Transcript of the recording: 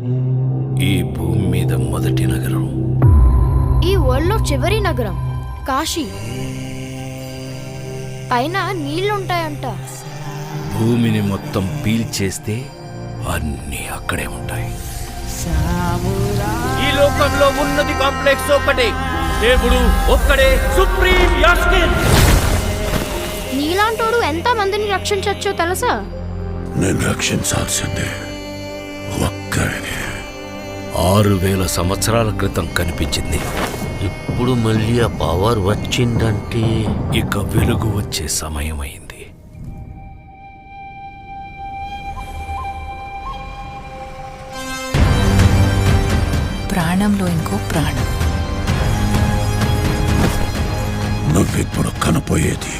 ఈ భూమి మీద మొదటి నగరం, ఈ వరల్డ్లో చివరి నగరం కాశీ. పైన నీళ్లుంటాయంట. భూమిని మొత్తం పీల్చేస్తే అన్నీ అక్కడే ఉంటాయి. ఈ లోకంలో ఉన్నది కాంప్లెక్స్ ఒక్కటే, దేవుడు ఒక్కడే సుప్రీం యాస్కిన్. నీలాంటోడు ఎంత మందిని రక్షించొచ్చో తెలుసా? నేను రక్షించాల్సిందే ఒక్కడిని. 6000 సంవత్సరాల క్రితం కనిపించింది. ఇప్పుడు మళ్ళీ ఆ పవర్ వచ్చిందంటే ఇక వెలుగు వచ్చే సమయమైంది. ప్రాణంలో ఇంకో ప్రాణం. నువ్విప్పుడు కనపోయేది